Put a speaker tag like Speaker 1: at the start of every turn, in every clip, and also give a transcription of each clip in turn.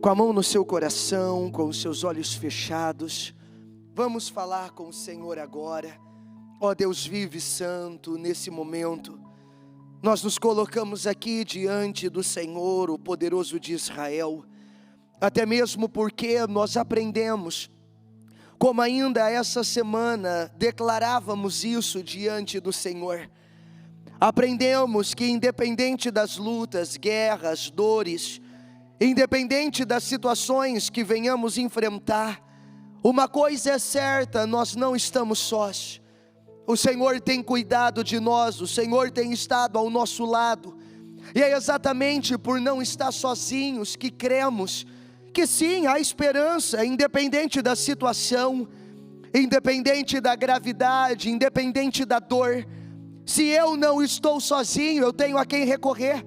Speaker 1: Com a mão no seu coração, com os seus olhos fechados, vamos falar com o Senhor agora. Ó Deus vivo e santo, nesse momento, nós nos colocamos aqui diante do Senhor, o poderoso de Israel, até mesmo porque nós aprendemos, como ainda essa semana declarávamos isso diante do Senhor, aprendemos que independente das lutas, guerras, dores, independente das situações que venhamos enfrentar, uma coisa é certa, nós não estamos sós. O Senhor tem cuidado de nós, o Senhor tem estado ao nosso lado. E é exatamente por não estar sozinhos que cremos que sim, há esperança, independente da situação, independente da gravidade, independente da dor. Se eu não estou sozinho, eu tenho a quem recorrer.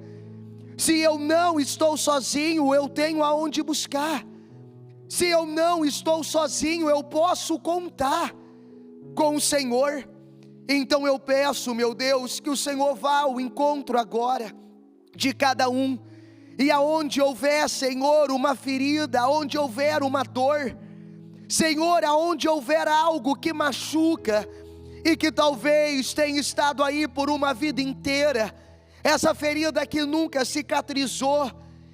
Speaker 1: Se eu não estou sozinho, eu tenho aonde buscar. Se eu não estou sozinho, eu posso contar com o Senhor. Então eu peço, meu Deus, que o Senhor vá ao encontro agora de cada um. E aonde houver, Senhor, uma ferida, aonde houver uma dor, Senhor, aonde houver algo que machuca e que talvez tenha estado aí por uma vida inteira, essa ferida que nunca cicatrizou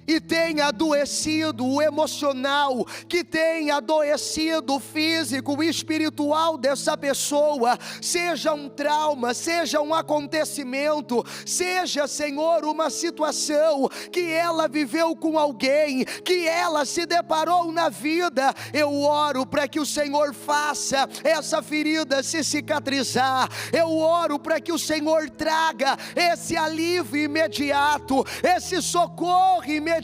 Speaker 1: e tenha adoecido o emocional, que tenha adoecido o físico, o espiritual dessa pessoa, seja um trauma, seja um acontecimento, seja, Senhor, uma situação que ela viveu com alguém, que ela se deparou na vida, eu oro para que o Senhor faça essa ferida se cicatrizar, eu oro para que o Senhor traga esse alívio imediato, esse socorro imediato,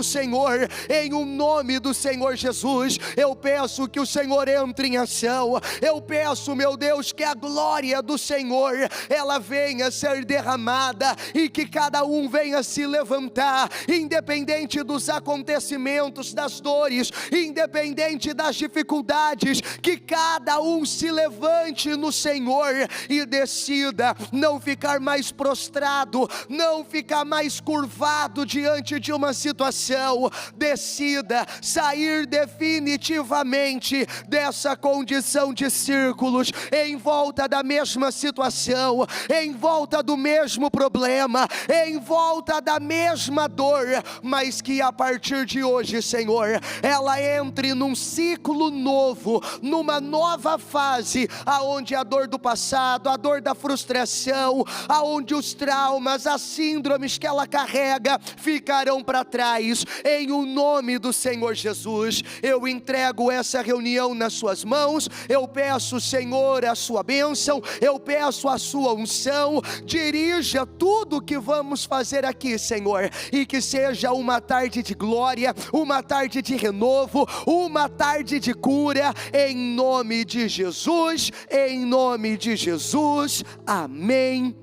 Speaker 1: Senhor, em o nome do Senhor Jesus. Eu peço que o Senhor entre em ação, eu peço, meu Deus, que a glória do Senhor, ela venha ser derramada, e que cada um venha se levantar, independente dos acontecimentos, das dores, independente das dificuldades, que cada um se levante no Senhor, e decida não ficar mais prostrado, não ficar mais curvado diante de uma situação, decida sair definitivamente dessa condição de círculos, em volta da mesma situação, em volta do mesmo problema, em volta da mesma dor, mas que a partir de hoje, Senhor, ela entre num ciclo novo, numa nova fase, aonde a dor do passado, a dor da frustração, aonde os traumas, as síndromes que ela carrega ficarão para trás. Em o nome do Senhor Jesus, eu entrego essa reunião nas suas mãos. Eu peço, Senhor, a sua bênção, eu peço a sua unção, dirija tudo que vamos fazer aqui, Senhor, e que seja uma tarde de glória, uma tarde de renovo, uma tarde de cura, em nome de Jesus, em nome de Jesus, amém.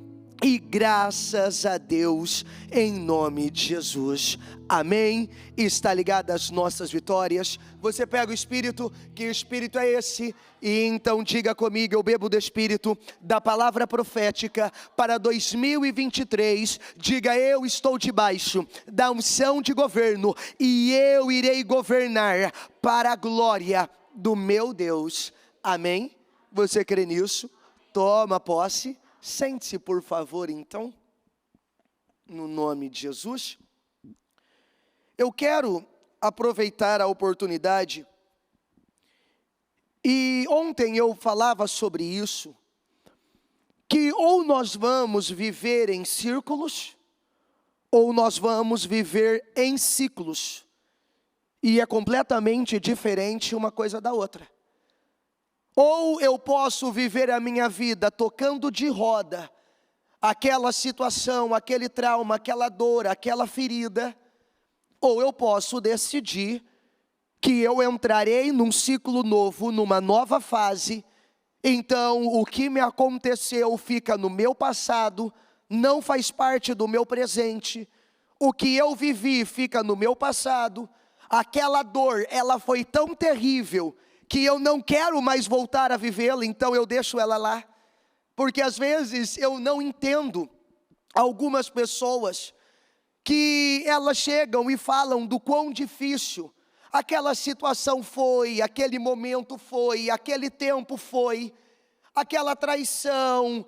Speaker 1: E graças a Deus, em nome de Jesus, amém. Está ligado às nossas vitórias. Você pega o Espírito, que Espírito é esse? E então diga comigo, eu bebo do Espírito, da palavra profética para 2023, diga, eu estou debaixo da unção de governo, e eu irei governar para a glória do meu Deus, amém? Você crê nisso? Toma posse. Sente-se, por favor, então, no nome de Jesus. Eu quero aproveitar a oportunidade, e ontem eu falava sobre isso, que ou nós vamos viver em círculos, ou nós vamos viver em ciclos, e é completamente diferente uma coisa da outra. Ou eu posso viver a minha vida tocando de roda aquela situação, aquele trauma, aquela dor, aquela ferida, ou eu posso decidir que eu entrarei num ciclo novo, numa nova fase. Então o que me aconteceu fica no meu passado, não faz parte do meu presente. O que eu vivi fica no meu passado. Aquela dor, ela foi tão terrível que eu não quero mais voltar a vivê-la, então eu deixo ela lá. Porque às vezes eu não entendo algumas pessoas que elas chegam e falam do quão difícil aquela situação foi, aquele momento foi, aquele tempo foi, aquela traição,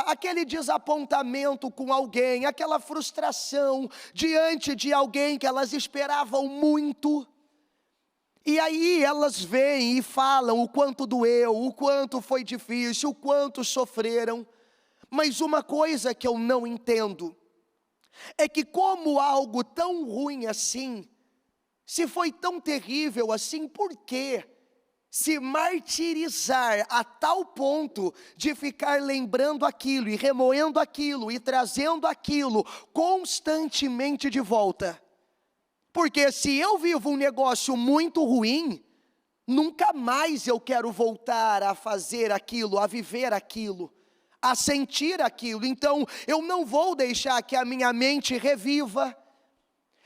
Speaker 1: aquele desapontamento com alguém, aquela frustração diante de alguém que elas esperavam muito. E aí elas vêm e falam o quanto doeu, o quanto foi difícil, o quanto sofreram. Mas uma coisa que eu não entendo é que como algo tão ruim assim, se foi tão terrível assim, por quê se martirizar a tal ponto de ficar lembrando aquilo e remoendo aquilo e trazendo aquilo constantemente de volta? Porque se eu vivo um negócio muito ruim, nunca mais eu quero voltar a fazer aquilo, a viver aquilo, a sentir aquilo. Então eu não vou deixar que a minha mente reviva,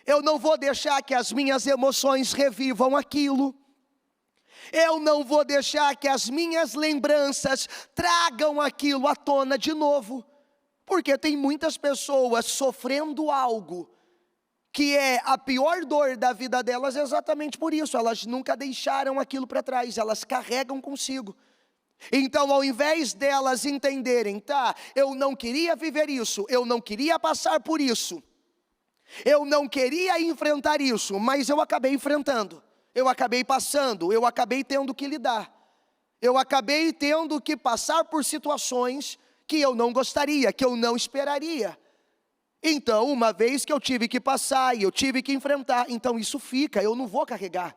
Speaker 1: eu não vou deixar que as minhas emoções revivam aquilo, eu não vou deixar que as minhas lembranças tragam aquilo à tona de novo. Porque tem muitas pessoas sofrendo algo que é a pior dor da vida delas exatamente por isso. Elas nunca deixaram aquilo para trás, elas carregam consigo. Então ao invés delas entenderem, tá, eu não queria viver isso, eu não queria passar por isso, eu não queria enfrentar isso, mas eu acabei enfrentando, eu acabei passando, eu acabei tendo que lidar, eu acabei tendo que passar por situações que eu não gostaria, que eu não esperaria. Então, uma vez que eu tive que passar e eu tive que enfrentar, então isso fica, eu não vou carregar.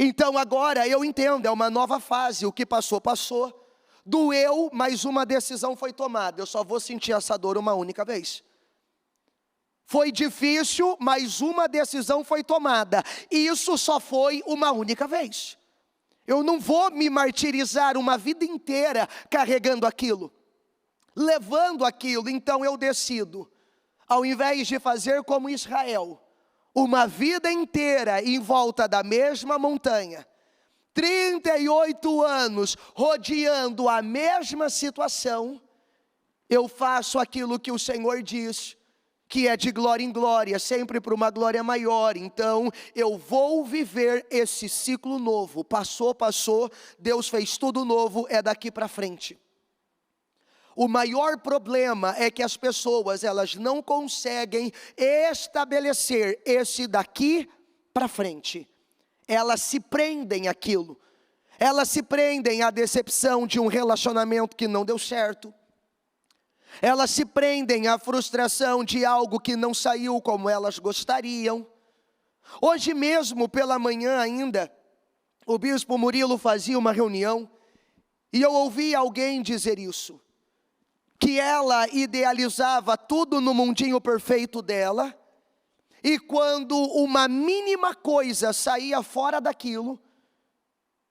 Speaker 1: Então agora eu entendo, é uma nova fase, o que passou, passou. Doeu, mas uma decisão foi tomada, eu só vou sentir essa dor uma única vez. Foi difícil, mas uma decisão foi tomada, e isso só foi uma única vez. Eu não vou me martirizar uma vida inteira carregando aquilo, levando aquilo. Então eu decido, ao invés de fazer como Israel, uma vida inteira em volta da mesma montanha, 38 anos rodeando a mesma situação, eu faço aquilo que o Senhor diz, que é de glória em glória, sempre para uma glória maior. Então eu vou viver esse ciclo novo. Passou, passou, Deus fez tudo novo, é daqui para frente. O maior problema é que as pessoas, elas não conseguem estabelecer esse daqui para frente. Elas se prendem àquilo. Elas se prendem à decepção de um relacionamento que não deu certo. Elas se prendem à frustração de algo que não saiu como elas gostariam. Hoje mesmo, pela manhã ainda, o bispo Murilo fazia uma reunião e eu ouvi alguém dizer isso, que ela idealizava tudo no mundinho perfeito dela, e quando uma mínima coisa saía fora daquilo,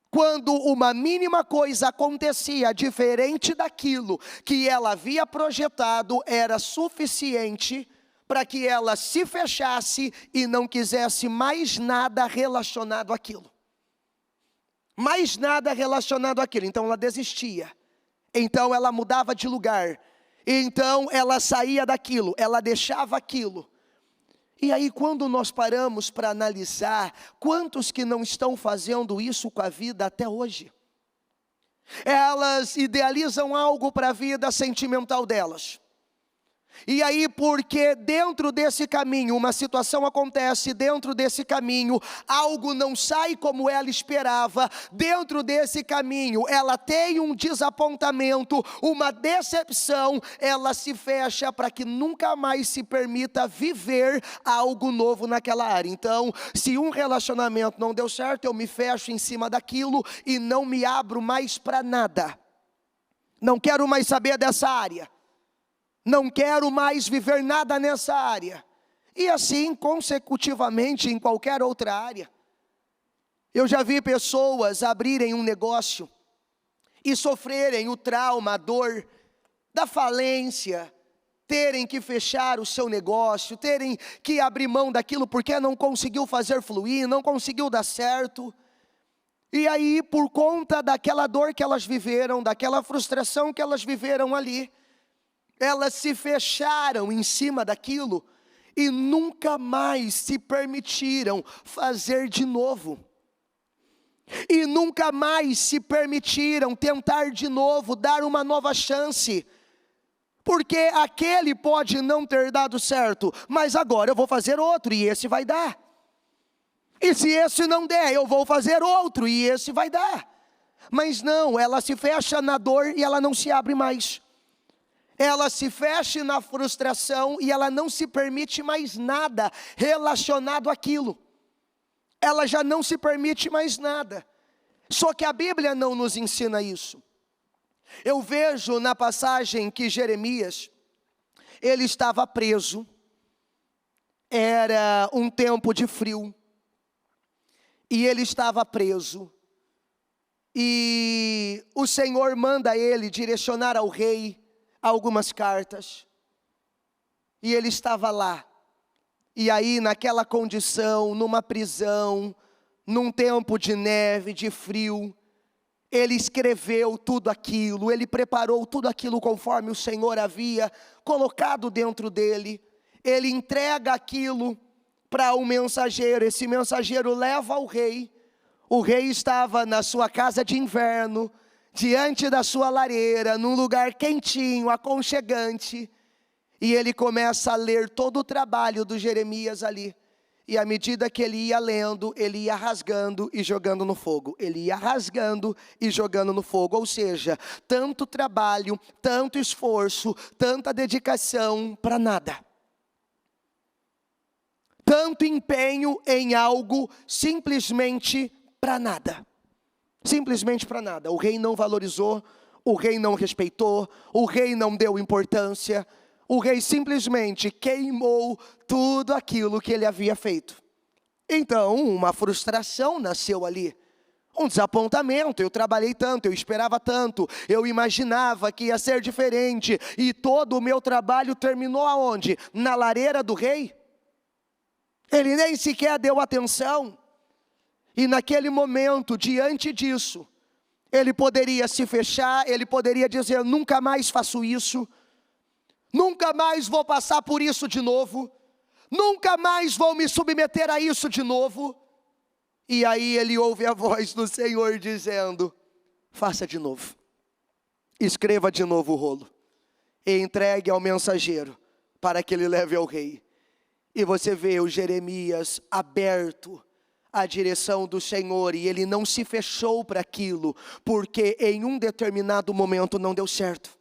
Speaker 1: quando uma mínima coisa acontecia diferente daquilo que ela havia projetado, era suficiente para que ela se fechasse e não quisesse mais nada relacionado àquilo. Mais nada relacionado àquilo, então ela desistia. Então ela mudava de lugar, então ela saía daquilo, ela deixava aquilo. E aí quando nós paramos para analisar, quantos que não estão fazendo isso com a vida até hoje? Elas idealizam algo para a vida sentimental delas. E aí, porque dentro desse caminho, uma situação acontece, dentro desse caminho, algo não sai como ela esperava, dentro desse caminho, ela tem um desapontamento, uma decepção, ela se fecha para que nunca mais se permita viver algo novo naquela área. Então, se um relacionamento não deu certo, eu me fecho em cima daquilo e não me abro mais para nada. Não quero mais saber dessa área. Não quero mais viver nada nessa área. E assim, consecutivamente, em qualquer outra área. Eu já vi pessoas abrirem um negócio e sofrerem o trauma, a dor da falência, terem que fechar o seu negócio, terem que abrir mão daquilo porque não conseguiu fazer fluir, não conseguiu dar certo. E aí, por conta daquela dor que elas viveram, daquela frustração que elas viveram ali, elas se fecharam em cima daquilo e nunca mais se permitiram fazer de novo. E nunca mais se permitiram tentar de novo, dar uma nova chance. Porque aquele pode não ter dado certo, mas agora eu vou fazer outro e esse vai dar. E se esse não der, eu vou fazer outro e esse vai dar. Mas não, ela se fecha na dor e ela não se abre mais. Ela se fecha na frustração e ela não se permite mais nada relacionado àquilo. Ela já não se permite mais nada. Só que a Bíblia não nos ensina isso. Eu vejo na passagem que Jeremias, ele estava preso. Era um tempo de frio. E ele estava preso. E o Senhor manda ele direcionar ao rei algumas cartas. E ele estava lá. E aí naquela condição, numa prisão, num tempo de neve, de frio, ele escreveu tudo aquilo, ele preparou tudo aquilo conforme o Senhor havia colocado dentro dele. Ele entrega aquilo para um mensageiro, esse mensageiro leva ao rei. O rei estava na sua casa de inverno, diante da sua lareira, num lugar quentinho, aconchegante. E ele começa a ler todo o trabalho do Jeremias ali. E à medida que ele ia lendo, ele ia rasgando e jogando no fogo. Ele ia rasgando e jogando no fogo. Ou seja, tanto trabalho, tanto esforço, tanta dedicação para nada. Tanto empenho em algo simplesmente para nada. Simplesmente para nada. O rei não valorizou, o rei não respeitou, o rei não deu importância. O rei simplesmente queimou tudo aquilo que ele havia feito. Então, uma frustração nasceu ali. Um desapontamento, eu trabalhei tanto, eu esperava tanto, eu imaginava que ia ser diferente. E todo o meu trabalho terminou aonde? Na lareira do rei? Ele nem sequer deu atenção. E naquele momento, diante disso, ele poderia se fechar, ele poderia dizer, nunca mais faço isso. Nunca mais vou passar por isso de novo. Nunca mais vou me submeter a isso de novo. E aí ele ouve a voz do Senhor dizendo, faça de novo. Escreva de novo o rolo. E entregue ao mensageiro, para que ele leve ao rei. E você vê o Jeremias aberto à direção do Senhor. E ele não se fechou para aquilo, porque em um determinado momento não deu certo.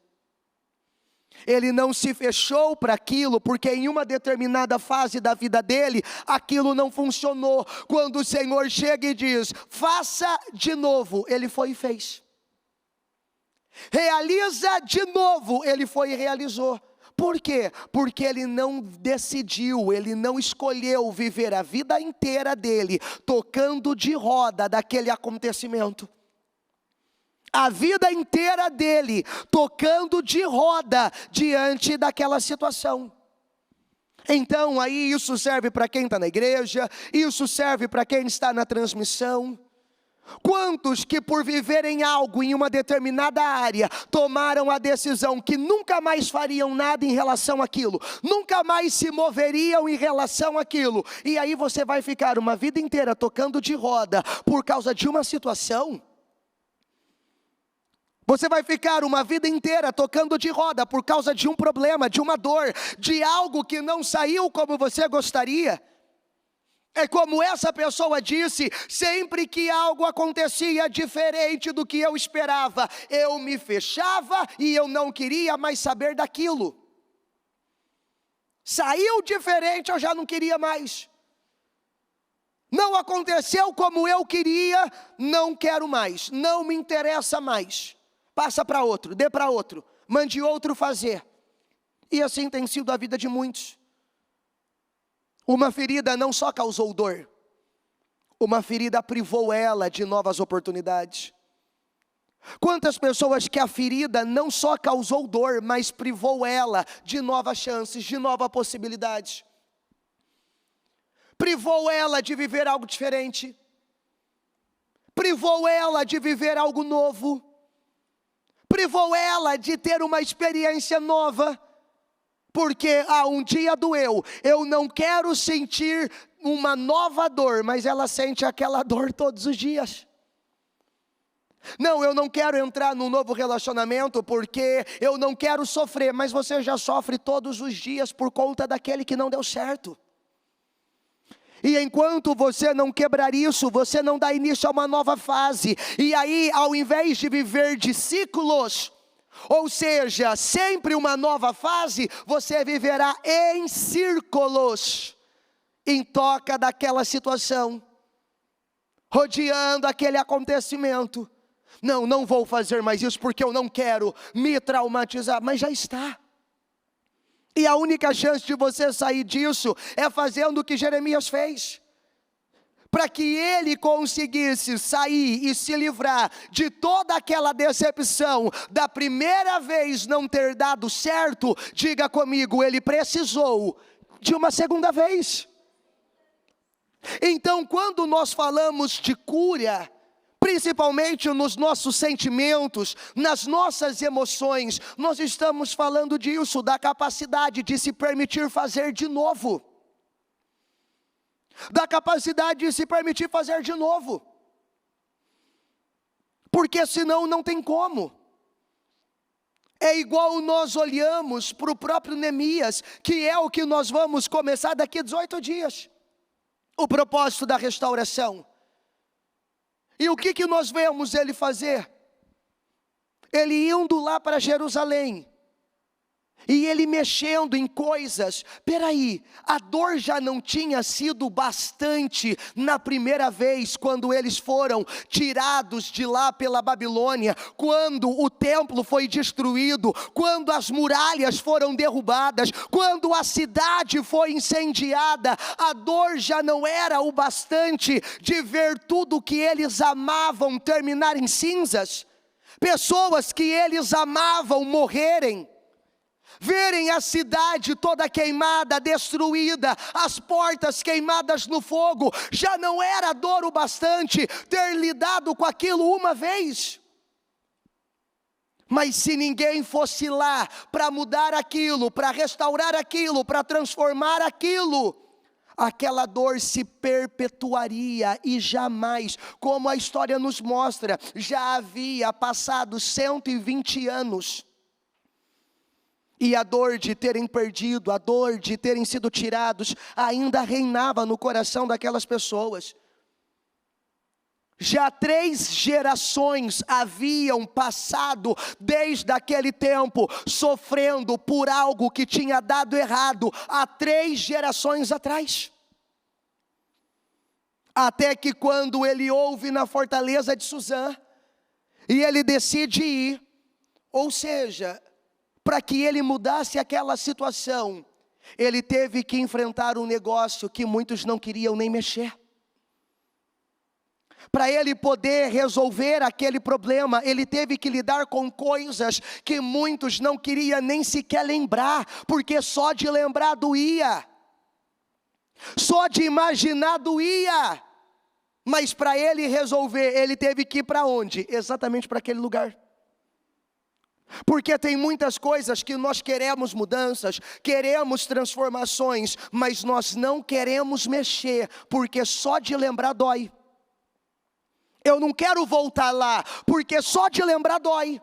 Speaker 1: Ele não se fechou para aquilo, porque em uma determinada fase da vida dele, aquilo não funcionou. Quando o Senhor chega e diz, faça de novo, ele foi e fez. Realiza de novo, ele foi e realizou. Por quê? Porque ele não decidiu, ele não escolheu viver a vida inteira dele, tocando de roda daquele acontecimento. A vida inteira dele, tocando de roda diante daquela situação. Então aí isso serve para quem está na igreja, isso serve para quem está na transmissão. Quantos que por viverem algo em uma determinada área, tomaram a decisão que nunca mais fariam nada em relação àquilo, nunca mais se moveriam em relação àquilo, e aí você vai ficar uma vida inteira tocando de roda por causa de uma situação? Você vai ficar uma vida inteira tocando de roda por causa de um problema, de uma dor, de algo que não saiu como você gostaria? É como essa pessoa disse, sempre que algo acontecia diferente do que eu esperava, eu me fechava e eu não queria mais saber daquilo. Saiu diferente, eu já não queria mais. Não aconteceu como eu queria, não quero mais, não me interessa mais. Passa para outro, dê para outro, mande outro fazer. E assim tem sido a vida de muitos. Uma ferida não só causou dor, uma ferida privou ela de novas oportunidades. Quantas pessoas que a ferida não só causou dor, mas privou ela de novas chances, de novas possibilidades. Privou ela de viver algo diferente. Privou ela de viver algo novo. Privou ela de ter uma experiência nova. Porque um dia doeu, eu não quero sentir uma nova dor, mas ela sente aquela dor todos os dias. Não, eu não quero entrar num novo relacionamento porque eu não quero sofrer, mas você já sofre todos os dias por conta daquele que não deu certo. E enquanto você não quebrar isso, você não dá início a uma nova fase. E aí, ao invés de viver de ciclos, ou seja, sempre uma nova fase, você viverá em círculos, em toca daquela situação, rodeando aquele acontecimento. Não vou fazer mais isso porque eu não quero me traumatizar, mas já está. E a única chance de você sair disso é fazendo o que Jeremias fez. Para que ele conseguisse sair e se livrar de toda aquela decepção da primeira vez não ter dado certo, diga comigo, ele precisou de uma segunda vez. Então, quando nós falamos de cura, principalmente nos nossos sentimentos, nas nossas emoções, nós estamos falando disso, da capacidade de se permitir fazer de novo. Da capacidade de se permitir fazer de novo. Porque senão não tem como. É igual nós olhamos para o próprio Neemias, que é o que nós vamos começar daqui a 18 dias. O propósito da restauração. E o que nós vemos ele fazer? Ele indo lá para Jerusalém. E ele mexendo em coisas. Peraí, a dor já não tinha sido bastante na primeira vez, quando eles foram tirados de lá pela Babilônia, quando o templo foi destruído, quando as muralhas foram derrubadas, quando a cidade foi incendiada. A dor já não era o bastante de ver tudo que eles amavam terminar em cinzas, pessoas que eles amavam morrerem, verem a cidade toda queimada, destruída, as portas queimadas no fogo. Já não era dor o bastante ter lidado com aquilo uma vez. Mas se ninguém fosse lá para mudar aquilo, para restaurar aquilo, para transformar aquilo, aquela dor se perpetuaria e jamais, como a história nos mostra, já havia passado 120 anos. E a dor de terem perdido, a dor de terem sido tirados, ainda reinava no coração daquelas pessoas. Já 3 gerações haviam passado desde aquele tempo, sofrendo por algo que tinha dado errado há 3 gerações atrás. Até que quando ele ouve na fortaleza de Suzã, e ele decide ir, ou seja, para que ele mudasse aquela situação, ele teve que enfrentar um negócio que muitos não queriam nem mexer. Para ele poder resolver aquele problema, ele teve que lidar com coisas que muitos não queriam nem sequer lembrar, porque só de lembrar doía, só de imaginar doía. Mas para ele resolver, ele teve que ir para onde? Exatamente para aquele lugar. Porque tem muitas coisas que nós queremos mudanças, queremos transformações, mas nós não queremos mexer, porque só de lembrar dói. Eu não quero voltar lá, porque só de lembrar dói.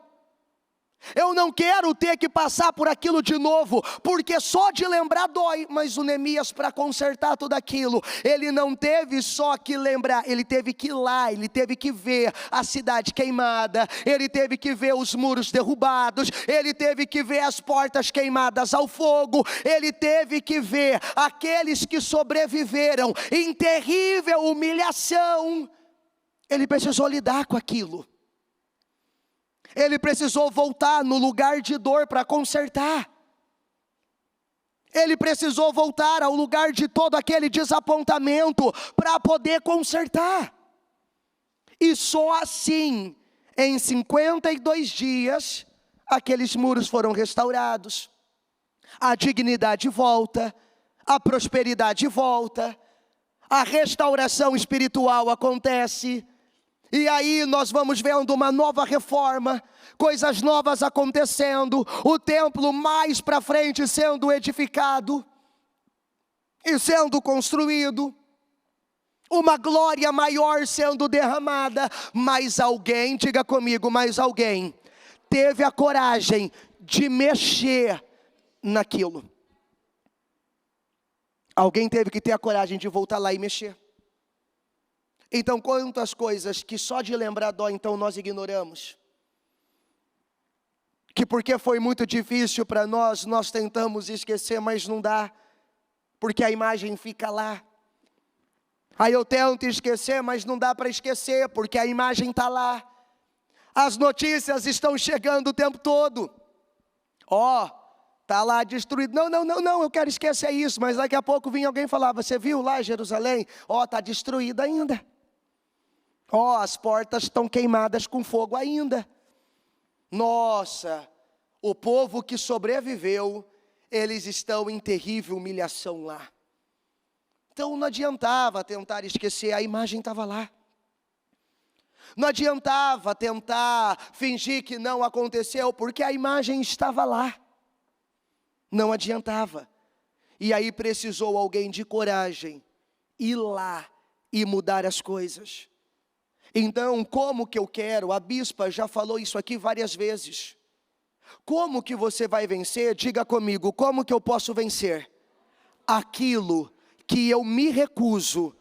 Speaker 1: Eu não quero ter que passar por aquilo de novo, porque só de lembrar dói. Mas o Neemias, para consertar tudo aquilo, ele não teve só que lembrar, ele teve que ir lá, ele teve que ver a cidade queimada, ele teve que ver os muros derrubados, ele teve que ver as portas queimadas ao fogo, ele teve que ver aqueles que sobreviveram em terrível humilhação. Ele precisou lidar com aquilo. Ele precisou voltar no lugar de dor para consertar. Ele precisou voltar ao lugar de todo aquele desapontamento para poder consertar. E só assim, em 52 dias, aqueles muros foram restaurados. A dignidade volta, a prosperidade volta, a restauração espiritual acontece. E aí nós vamos vendo uma nova reforma, coisas novas acontecendo, o templo mais para frente sendo edificado e sendo construído, uma glória maior sendo derramada, mas alguém, diga comigo, mas alguém teve a coragem de mexer naquilo. Alguém teve que ter a coragem de voltar lá e mexer. Então, quantas coisas que só de lembrar dói, então nós ignoramos. Que porque foi muito difícil para nós, nós tentamos esquecer, mas não dá. Porque a imagem fica lá. Aí eu tento esquecer, mas não dá para esquecer, porque a imagem está lá. As notícias estão chegando o tempo todo. Está lá destruído. Não, eu quero esquecer isso. Mas daqui a pouco vinha alguém falar, você viu lá Jerusalém? Está destruída ainda. As portas estão queimadas com fogo ainda. Nossa, o povo que sobreviveu, eles estão em terrível humilhação lá. Então não adiantava tentar esquecer, a imagem estava lá. Não adiantava tentar fingir que não aconteceu, porque a imagem estava lá. Não adiantava. E aí precisou alguém de coragem ir lá e mudar as coisas. Então, como que eu quero? A bispa já falou isso aqui várias vezes. Como que você vai vencer? Diga comigo, como que eu posso vencer? Aquilo que eu me recuso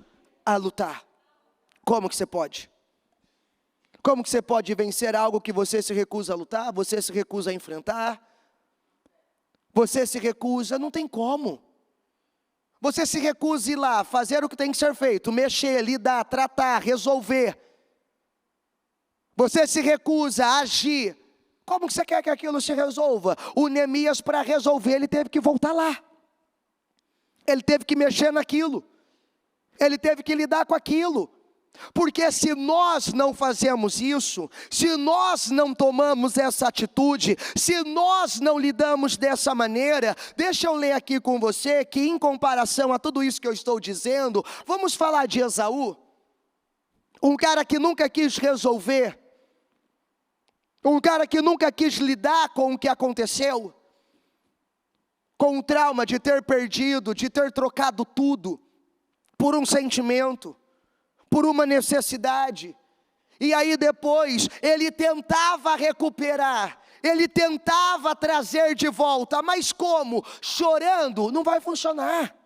Speaker 1: a lutar. Como que você pode? Como que você pode vencer algo que você se recusa a lutar? Você se recusa a enfrentar? Você se recusa, não tem como. Você se recusa a ir lá, fazer o que tem que ser feito, mexer, lidar, tratar, resolver. Você se recusa a agir. Como que você quer que aquilo se resolva? O Neemias, para resolver, ele teve que voltar lá. Ele teve que mexer naquilo. Ele teve que lidar com aquilo. Porque se nós não fazemos isso, se nós não tomamos essa atitude, se nós não lidamos dessa maneira, deixa eu ler aqui com você que em comparação a tudo isso que eu estou dizendo, vamos falar de Esaú, um cara que nunca quis resolver, um cara que nunca quis lidar com o que aconteceu, com o trauma de ter perdido, de ter trocado tudo, por um sentimento, por uma necessidade, e aí depois ele tentava recuperar, ele tentava trazer de volta, mas como? Chorando, não vai funcionar.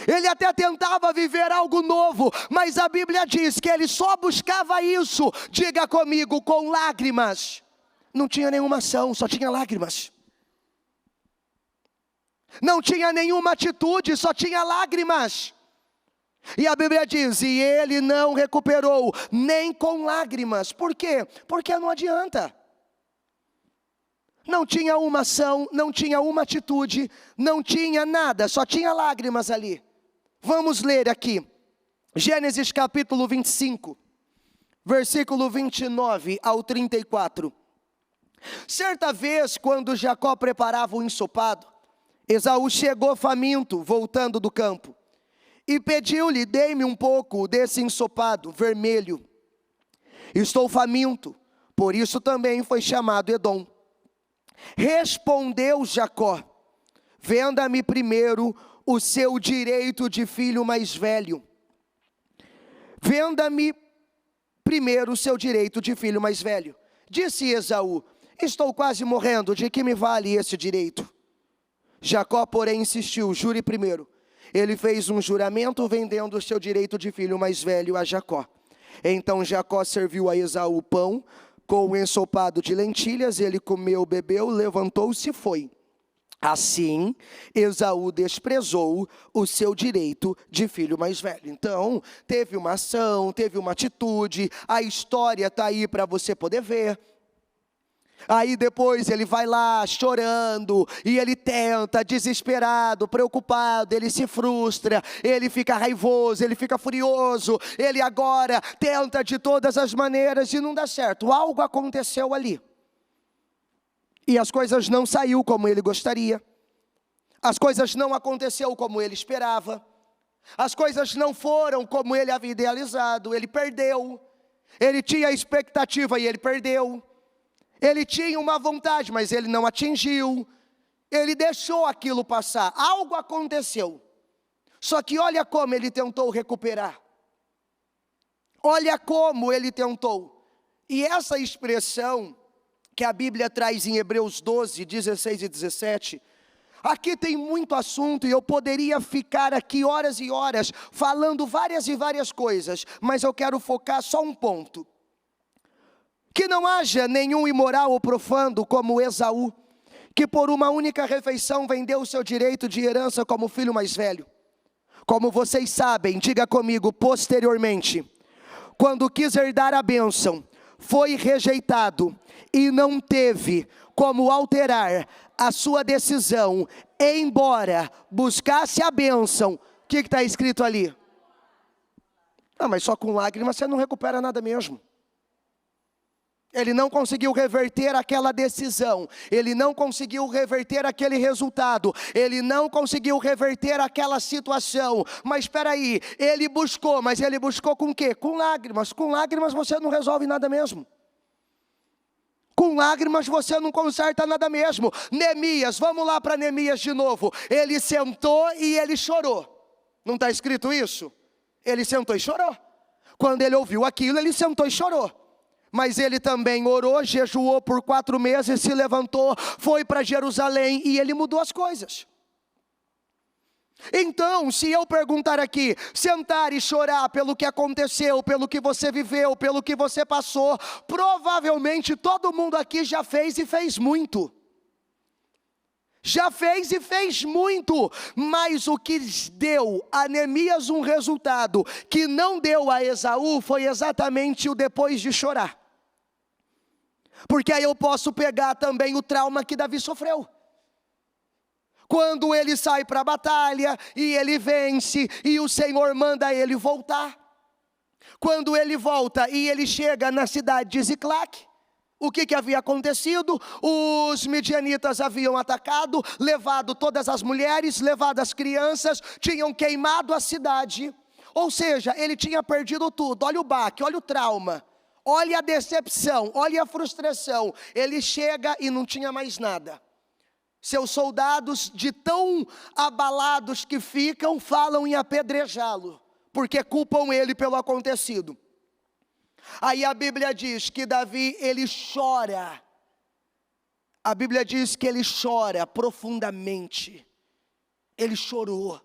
Speaker 1: Ele até tentava viver algo novo, mas a Bíblia diz que ele só buscava isso, diga comigo, com lágrimas. Não tinha nenhuma ação, só tinha lágrimas. Não tinha nenhuma atitude, só tinha lágrimas. E a Bíblia diz, e ele não recuperou, nem com lágrimas. Por quê? Porque não adianta. Não tinha uma ação, não tinha uma atitude, não tinha nada, só tinha lágrimas ali. Vamos ler aqui, Gênesis capítulo 25, versículo 29 ao 34. Certa vez, quando Jacó preparava o ensopado, Esaú chegou faminto, voltando do campo, e pediu-lhe, dê-me um pouco desse ensopado vermelho. Estou faminto, por isso também foi chamado Edom. Respondeu Jacó, venda-me primeiro o seu direito de filho mais velho. Venda-me primeiro o seu direito de filho mais velho. Disse Esaú, estou quase morrendo, de que me vale esse direito? Jacó, porém, insistiu, jure primeiro. Ele fez um juramento vendendo o seu direito de filho mais velho a Jacó. Então Jacó serviu a Esaú pão com um ensopado de lentilhas, ele comeu, bebeu, levantou-se e foi. Assim, Esaú desprezou o seu direito de filho mais velho. Então, teve uma ação, teve uma atitude, a história está aí para você poder ver. Aí depois ele vai lá chorando, e ele tenta, desesperado, preocupado, ele se frustra, ele fica raivoso, ele fica furioso, ele agora tenta de todas as maneiras e não dá certo. Algo aconteceu ali, e as coisas não saíram como ele gostaria, as coisas não aconteceu como ele esperava, As coisas não foram como ele havia idealizado, ele perdeu. Ele tinha expectativa e ele perdeu. Ele tinha uma vontade, mas ele não atingiu. Ele deixou aquilo passar. Algo aconteceu. Só que olha como ele tentou recuperar. Olha como ele tentou. E essa expressão que a Bíblia traz em Hebreus 12, 16 e 17, aqui tem muito assunto e eu poderia ficar aqui horas e horas falando várias e várias coisas, mas eu quero focar só um ponto. Que não haja nenhum imoral ou profano como Esaú, que por uma única refeição vendeu o seu direito de herança como filho mais velho. Como vocês sabem, diga comigo, posteriormente, quando quis herdar a bênção, foi rejeitado e não teve como alterar a sua decisão, embora buscasse a bênção. O que está escrito ali? Mas só com lágrimas você não recupera nada mesmo. Ele não conseguiu reverter aquela decisão, ele não conseguiu reverter aquele resultado, ele não conseguiu reverter aquela situação. Mas espera aí, ele buscou, mas ele buscou com o quê? Com lágrimas. Com lágrimas você não resolve nada mesmo. Com lágrimas você não conserta nada mesmo. Neemias, vamos lá para Neemias de novo. Ele sentou e ele chorou. Não está escrito isso? Ele sentou e chorou. Quando ele ouviu aquilo, ele sentou e chorou. Mas ele também orou, jejuou por 4 meses, se levantou, foi para Jerusalém e ele mudou as coisas. Então, se eu perguntar aqui, sentar e chorar pelo que aconteceu, pelo que você viveu, pelo que você passou, provavelmente todo mundo aqui já fez e fez muito. Já fez e fez muito, mas o que deu a Neemias um resultado que não deu a Esaú foi exatamente o depois de chorar. Porque aí eu posso pegar também o trauma que Davi sofreu. Quando ele sai para a batalha e ele vence e o Senhor manda ele voltar. Quando ele volta e ele chega na cidade de Ziclac, o que havia acontecido? Os midianitas haviam atacado, levado todas as mulheres, levado as crianças, tinham queimado a cidade. Ou seja, ele tinha perdido tudo. Olha o baque, olha o trauma. Olha a decepção, olha a frustração. Ele chega e não tinha mais nada. Seus soldados, de tão abalados que ficam, falam em apedrejá-lo, porque culpam ele pelo acontecido. Aí a Bíblia diz que Davi, ele chora. A Bíblia diz que ele chora profundamente. Ele chorou.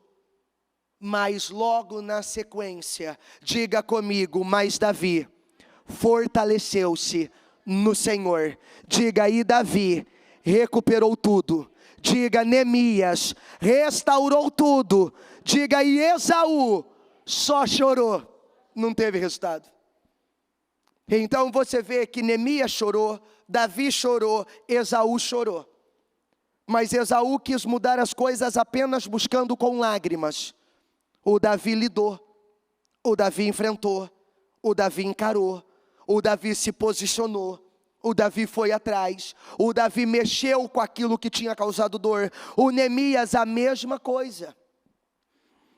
Speaker 1: Mas logo na sequência, diga comigo, mas Davi fortaleceu-se no Senhor. Diga aí, Davi recuperou tudo. Diga, Neemias restaurou tudo. Diga aí, Esaú só chorou, não teve resultado. Então você vê que Neemias chorou, Davi chorou, Esaú chorou. Mas Esaú quis mudar as coisas apenas buscando com lágrimas. O Davi lidou, o Davi enfrentou, o Davi encarou, o Davi se posicionou, o Davi foi atrás, o Davi mexeu com aquilo que tinha causado dor. O Neemias a mesma coisa.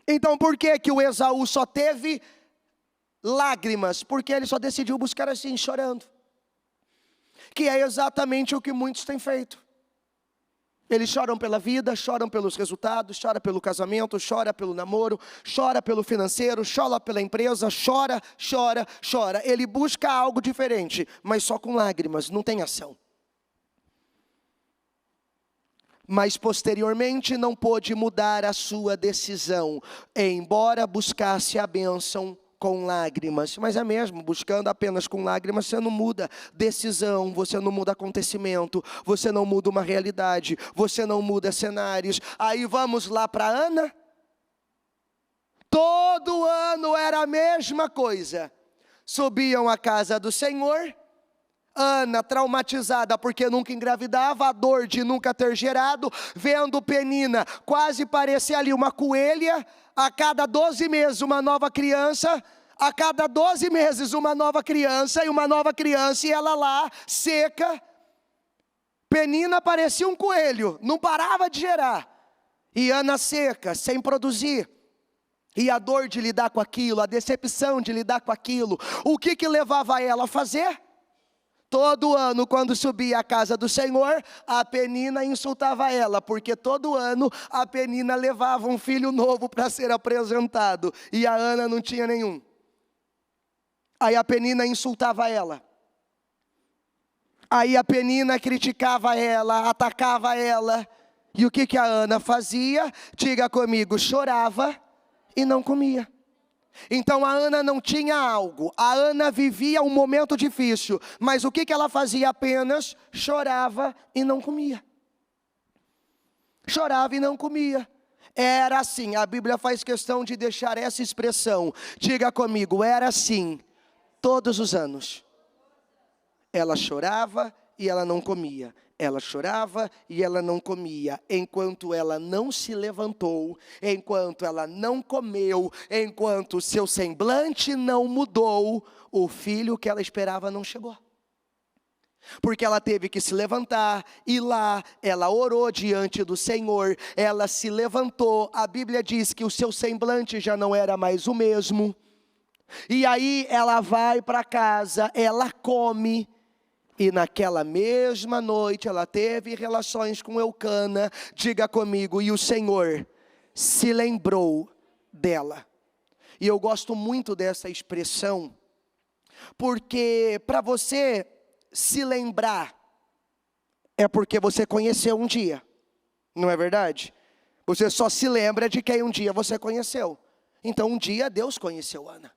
Speaker 1: Então por que o Esaú só teve lágrimas? Porque ele só decidiu buscar assim, chorando. Que é exatamente o que muitos têm feito. Eles choram pela vida, choram pelos resultados, choram pelo casamento, choram pelo namoro, choram pelo financeiro, choram pela empresa, chora. Ele busca algo diferente, mas só com lágrimas, não tem ação. Mas posteriormente não pôde mudar a sua decisão, embora buscasse a bênção com lágrimas. Mas é mesmo, buscando apenas com lágrimas, você não muda decisão, você não muda acontecimento, você não muda uma realidade, você não muda cenários. Aí vamos lá para Ana. Todo ano era a mesma coisa. Subiam à casa do Senhor. Ana, traumatizada porque nunca engravidava, a dor de nunca ter gerado, vendo Penina quase parecer ali uma coelha, a cada 12 meses uma nova criança, a cada 12 meses uma nova criança, e ela lá, seca. Penina parecia um coelho, não parava de gerar, e Ana seca, sem produzir. E a dor de lidar com aquilo, a decepção de lidar com aquilo, o que levava ela a fazer? Todo ano, quando subia à casa do Senhor, a Penina insultava ela, porque todo ano a Penina levava um filho novo para ser apresentado, e a Ana não tinha nenhum. Aí a Penina insultava ela. Aí a Penina criticava ela, atacava ela. E o que a Ana fazia? Diga comigo, chorava e não comia. Então a Ana não tinha algo, a Ana vivia um momento difícil, mas o que ela fazia? Apenas chorava e não comia. Chorava e não comia. Era assim, a Bíblia faz questão de deixar essa expressão. Diga comigo, era assim, todos os anos. Ela chorava e ela não comia. Ela chorava e ela não comia, enquanto ela não se levantou, enquanto ela não comeu, enquanto o seu semblante não mudou, o filho que ela esperava não chegou. Porque ela teve que se levantar, ir lá, ela orou diante do Senhor, ela se levantou, a Bíblia diz que o seu semblante já não era mais o mesmo. E aí ela vai para casa, ela come. E naquela mesma noite ela teve relações com Eucana, diga comigo, e o Senhor se lembrou dela. E eu gosto muito dessa expressão, porque para você se lembrar, é porque você conheceu um dia, não é verdade? Você só se lembra de quem um dia você conheceu. Então um dia Deus conheceu Ana.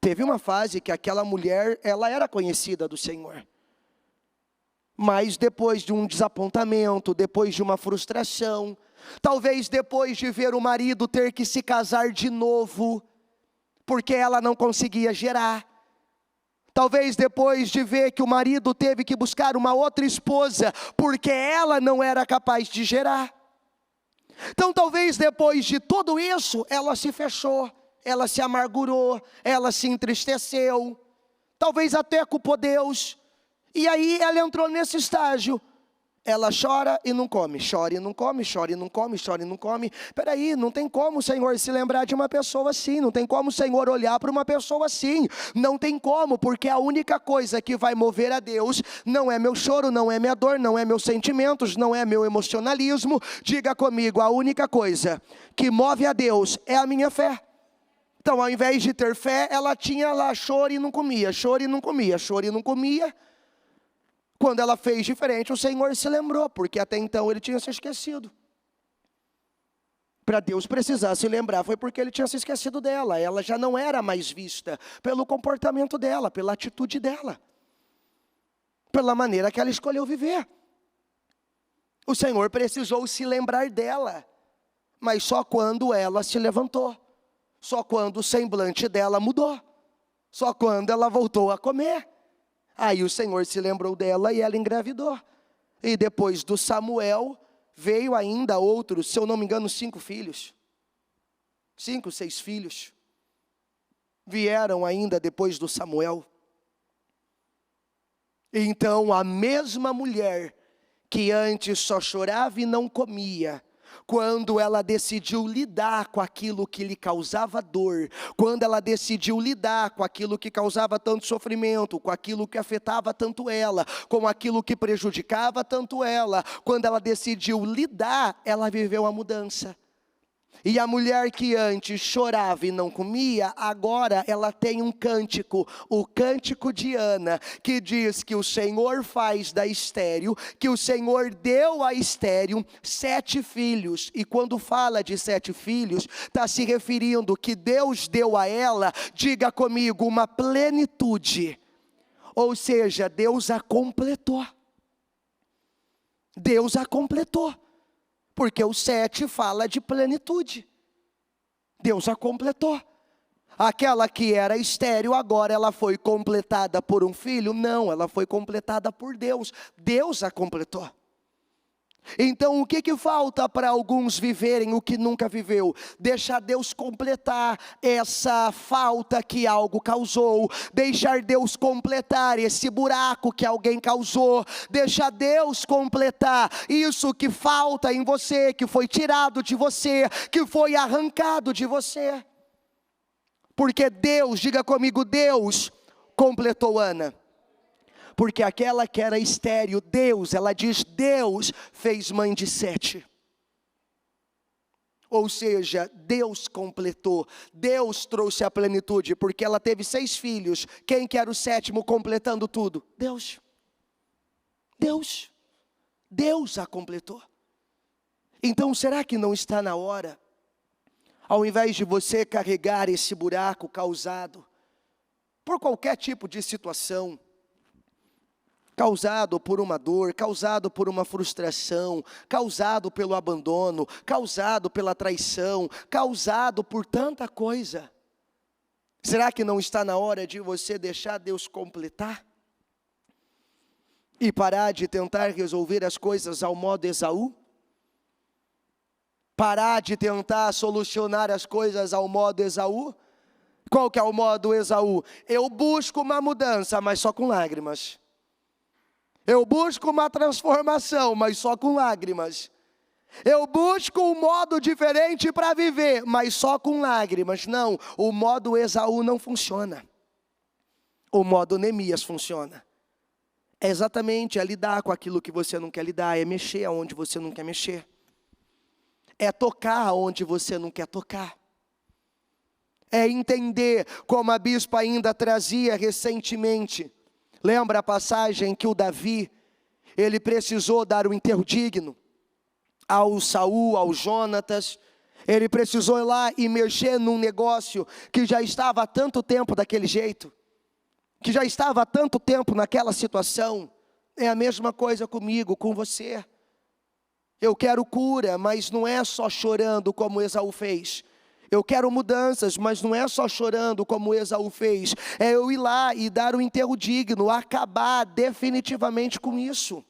Speaker 1: Teve uma fase que aquela mulher, ela era conhecida do Senhor. Mas depois de um desapontamento, depois de uma frustração, talvez depois de ver o marido ter que se casar de novo, porque ela não conseguia gerar. Talvez depois de ver que o marido teve que buscar uma outra esposa, porque ela não era capaz de gerar. Então talvez depois de tudo isso, ela se fechou. Ela se amargurou, ela se entristeceu, talvez até culpou Deus. E aí ela entrou nesse estágio. Ela chora e não come, chora e não come, chora e não come, chora e não come. Peraí, não tem como o Senhor se lembrar de uma pessoa assim, não tem como o Senhor olhar para uma pessoa assim. Não tem como, porque a única coisa que vai mover a Deus não é meu choro, não é minha dor, não é meus sentimentos, não é meu emocionalismo. Diga comigo, a única coisa que move a Deus é a minha fé. Então, ao invés de ter fé, ela tinha lá choro e não comia, choro e não comia, choro e não comia. Quando ela fez diferente, o Senhor se lembrou, porque até então ele tinha se esquecido. Para Deus precisar se lembrar, foi porque ele tinha se esquecido dela. Ela já não era mais vista pelo comportamento dela, pela atitude dela, pela maneira que ela escolheu viver. O Senhor precisou se lembrar dela, mas só quando ela se levantou. Só quando o semblante dela mudou. Só quando ela voltou a comer. Aí o Senhor se lembrou dela e ela engravidou. E depois do Samuel, veio ainda outros, se eu não me engano, 5 filhos. 5, 6 filhos. Vieram ainda depois do Samuel. Então a mesma mulher que antes só chorava e não comia, quando ela decidiu lidar com aquilo que lhe causava dor, quando ela decidiu lidar com aquilo que causava tanto sofrimento, com aquilo que afetava tanto ela, com aquilo que prejudicava tanto ela, quando ela decidiu lidar, ela viveu a mudança. E a mulher que antes chorava e não comia, agora ela tem um cântico, o cântico de Ana, que diz que o Senhor faz da estéril, que o Senhor deu a estéril 7 filhos. E quando fala de 7 filhos, está se referindo que Deus deu a ela, diga comigo, uma plenitude. Ou seja, Deus a completou. Deus a completou. Porque o 7 fala de plenitude. Deus a completou. Aquela que era estéril, agora ela foi completada por um filho? Não, ela foi completada por Deus. Deus a completou. Então o que falta para alguns viverem o que nunca viveu? Deixar Deus completar essa falta que algo causou, deixar Deus completar esse buraco que alguém causou, deixar Deus completar isso que falta em você, que foi tirado de você, que foi arrancado de você. Porque Deus, diga comigo, Deus completou Ana. Porque aquela que era estéril, Deus, ela diz, Deus fez mãe de Sete. Ou seja, Deus completou, Deus trouxe a plenitude, porque ela teve 6 filhos. Quem que era o 7º completando tudo? Deus. Deus a completou. Então será que não está na hora, ao invés de você carregar esse buraco causado por qualquer tipo de situação, causado por uma dor, causado por uma frustração, causado pelo abandono, causado pela traição, causado por tanta coisa. Será que não está na hora de você deixar Deus completar? E parar de tentar resolver as coisas ao modo Esaú? Parar de tentar solucionar as coisas ao modo Esaú? Qual que é o modo Esaú? Eu busco uma mudança, mas só com lágrimas. Eu busco uma transformação, mas só com lágrimas. Eu busco um modo diferente para viver, mas só com lágrimas. Não, o modo Esaú não funciona. O modo Neemias funciona. É exatamente lidar com aquilo que você não quer lidar, é mexer aonde você não quer mexer. É tocar onde você não quer tocar. É entender, como a bispa ainda trazia recentemente. Lembra a passagem que o Davi, ele precisou dar um enterro digno ao Saul, ao Jonatas. Ele precisou ir lá e mexer num negócio que já estava há tanto tempo daquele jeito, que já estava há tanto tempo naquela situação. É a mesma coisa comigo, com você. Eu quero cura, mas não é só chorando como Esaú fez. Eu quero mudanças, mas não é só chorando como Esaú fez. É eu ir lá e dar um enterro digno, acabar definitivamente com isso.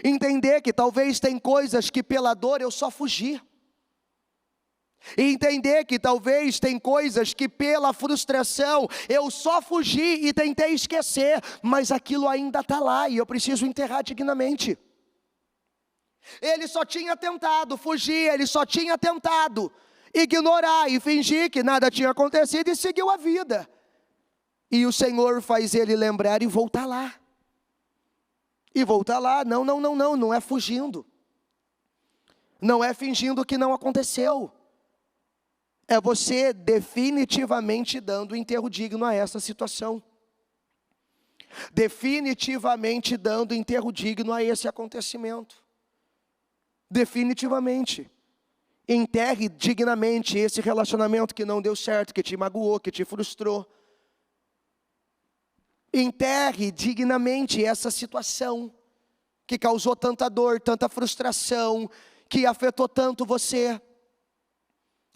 Speaker 1: Entender que talvez tem coisas que pela dor eu só fugi. E entender que talvez tem coisas que pela frustração eu só fugi e tentei esquecer, mas aquilo ainda está lá e eu preciso enterrar dignamente. Ele só tinha tentado fugir, ele só tinha tentado ignorar e fingir que nada tinha acontecido e seguiu a vida. E o Senhor faz ele lembrar e voltar lá. E voltar lá, não é fugindo. Não é fingindo que não aconteceu. É você definitivamente dando enterro digno a essa situação. Definitivamente dando enterro digno a esse acontecimento. Definitivamente. Enterre dignamente esse relacionamento que não deu certo, que te magoou, que te frustrou. Enterre dignamente essa situação que causou tanta dor, tanta frustração, que afetou tanto você.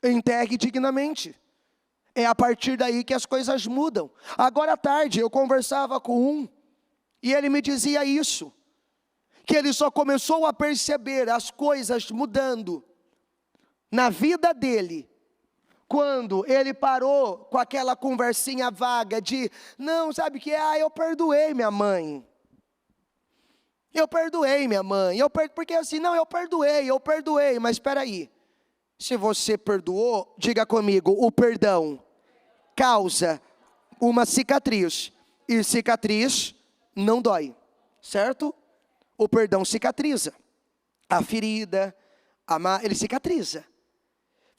Speaker 1: Enterre dignamente. É a partir daí que as coisas mudam. Agora à tarde eu conversava com um e ele me dizia isso, que ele só começou a perceber as coisas mudando na vida dele quando ele parou com aquela conversinha vaga de, não, sabe o que é? Eu perdoei minha mãe. Eu perdoei minha mãe. Porque assim, não, eu perdoei, mas espera aí. Se você perdoou, diga comigo, o perdão causa uma cicatriz. E cicatriz não dói, certo? O perdão cicatriza. A ferida, ele cicatriza.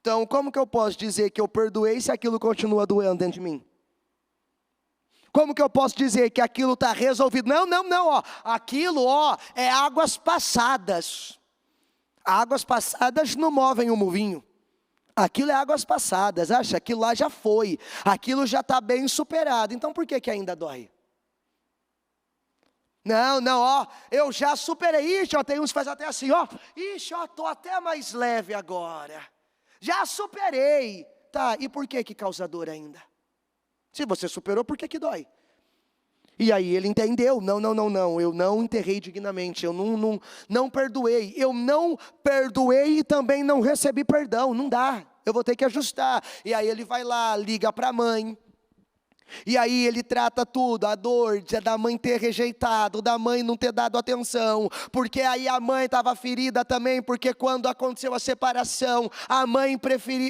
Speaker 1: Então, como que eu posso dizer que eu perdoei se aquilo continua doendo dentro de mim? Como que eu posso dizer que aquilo está resolvido? Não, aquilo, é águas passadas. Águas passadas não movem o moinho. Aquilo é águas passadas, acha? Aquilo lá já foi. Aquilo já está bem superado. Então, por que ainda dói? Não, eu já superei. Ixi, tem uns que fazem até assim, Ixi, estou até mais leve agora. Já superei. Tá, e por que causa dor ainda? Se você superou, por que dói? E aí ele entendeu, não, eu não enterrei dignamente, eu não perdoei. Eu não perdoei e também não recebi perdão, não dá, eu vou ter que ajustar. E aí ele vai lá, liga para a mãe. E aí ele trata tudo, a dor da mãe ter rejeitado, da mãe não ter dado atenção, porque aí a mãe estava ferida também, porque quando aconteceu a separação,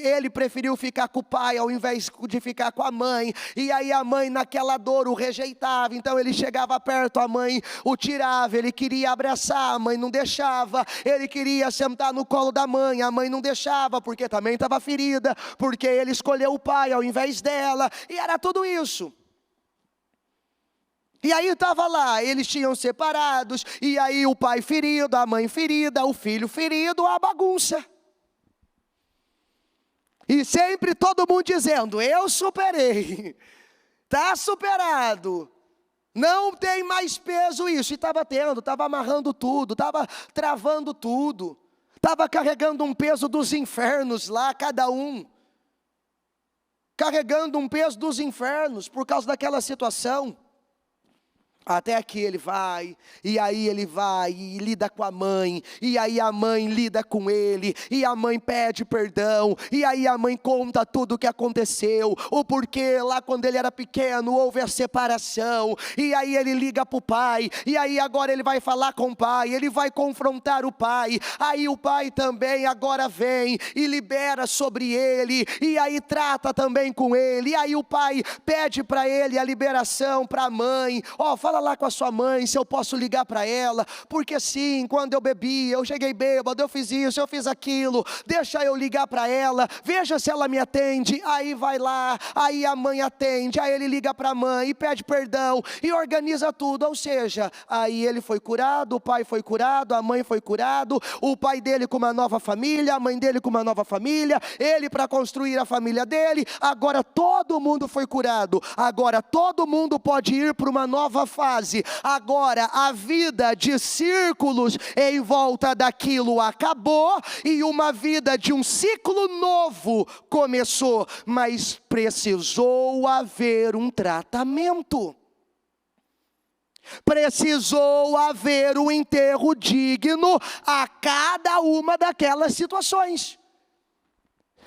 Speaker 1: ele preferiu ficar com o pai ao invés de ficar com a mãe, e aí a mãe naquela dor o rejeitava, então ele chegava perto, a mãe o tirava, ele queria abraçar, a mãe não deixava, ele queria sentar no colo da mãe, a mãe não deixava, porque também estava ferida, porque ele escolheu o pai ao invés dela, e era tudo isso. E aí estava lá, eles tinham separados, e aí o pai ferido, a mãe ferida, o filho ferido, a bagunça. E sempre todo mundo dizendo, eu superei, está superado, não tem mais peso isso. E estava tendo, estava amarrando tudo, estava travando tudo, estava carregando um peso dos infernos lá, cada um. Carregando um peso dos infernos por causa daquela situação. Até que ele vai, e aí ele vai e lida com a mãe, e aí a mãe lida com ele, e a mãe pede perdão, e aí a mãe conta tudo o que aconteceu, o porquê lá quando ele era pequeno houve a separação, e aí ele liga para o pai, e aí agora ele vai falar com o pai, ele vai confrontar o pai, aí o pai também agora vem e libera sobre ele, e aí trata também com ele, e aí o pai pede para ele a liberação para a mãe, fala lá com a sua mãe, se eu posso ligar para ela, porque sim, quando eu bebi, eu cheguei bêbado, eu fiz isso, eu fiz aquilo, deixa eu ligar para ela, veja se ela me atende. Aí vai lá, aí a mãe atende, aí ele liga para a mãe e pede perdão, e organiza tudo, ou seja, aí ele foi curado, o pai foi curado, a mãe foi curado, o pai dele com uma nova família, a mãe dele com uma nova família, ele para construir a família dele, agora todo mundo foi curado, agora todo mundo pode ir para uma nova fase. Agora a vida de círculos em volta daquilo acabou e uma vida de um ciclo novo começou, mas precisou haver um tratamento. Precisou haver um enterro digno a cada uma daquelas situações.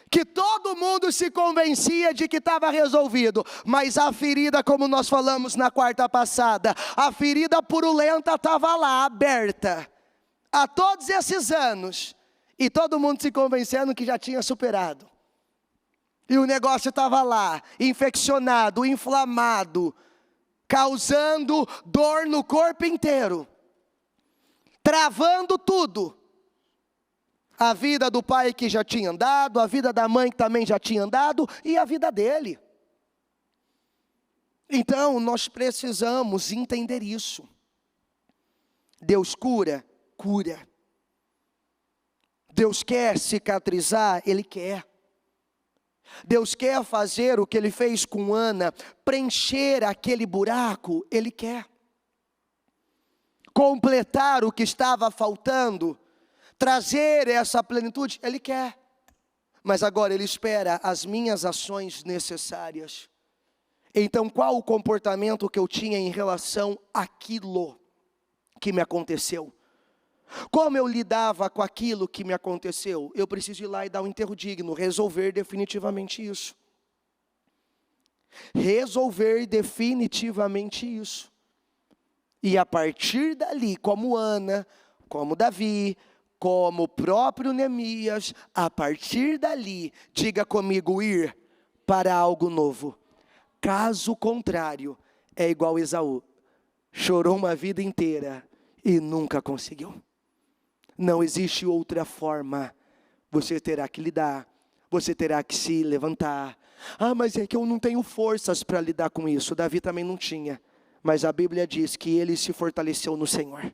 Speaker 1: Que todo mundo se convencia de que estava resolvido, mas a ferida, como nós falamos na quarta passada, a ferida purulenta estava lá, aberta, há todos esses anos, e todo mundo se convencendo que já tinha superado, e o negócio estava lá, infeccionado, inflamado, causando dor no corpo inteiro, travando tudo. A vida do pai que já tinha andado, a vida da mãe que também já tinha andado, e a vida dele. Então, nós precisamos entender isso. Deus cura, cura. Deus quer cicatrizar, Ele quer. Deus quer fazer o que Ele fez com Ana, preencher aquele buraco, Ele quer. Completar o que estava faltando, trazer essa plenitude, Ele quer. Mas agora Ele espera as minhas ações necessárias. Então qual o comportamento que eu tinha em relação àquilo que me aconteceu? Como eu lidava com aquilo que me aconteceu? Eu preciso ir lá e dar um enterro digno, resolver definitivamente isso. Resolver definitivamente isso. E a partir dali, como Ana, como Davi, como o próprio Neemias, a partir dali, diga comigo, ir para algo novo. Caso contrário, é igual Esaú, chorou uma vida inteira e nunca conseguiu. Não existe outra forma, você terá que lidar, você terá que se levantar. Mas é que eu não tenho forças para lidar com isso. Davi também não tinha, mas a Bíblia diz que ele se fortaleceu no Senhor.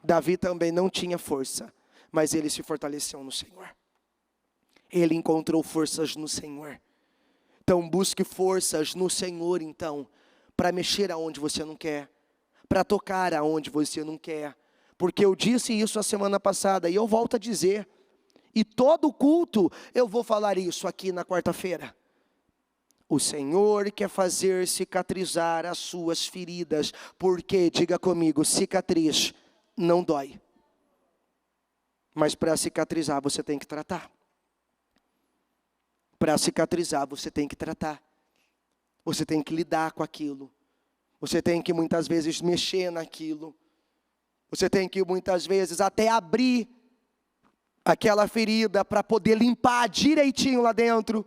Speaker 1: Davi também não tinha força, mas ele se fortaleceu no Senhor. Ele encontrou forças no Senhor. Então busque forças no Senhor, então, para mexer aonde você não quer, para tocar aonde você não quer. Porque eu disse isso a semana passada e eu volto a dizer. E todo culto eu vou falar isso aqui na quarta-feira. O Senhor quer fazer cicatrizar as suas feridas, porque, diga comigo, cicatriz não dói. Mas para cicatrizar você tem que tratar. Para cicatrizar você tem que tratar. Você tem que lidar com aquilo. Você tem que muitas vezes mexer naquilo. Você tem que muitas vezes até abrir aquela ferida para poder limpar direitinho lá dentro.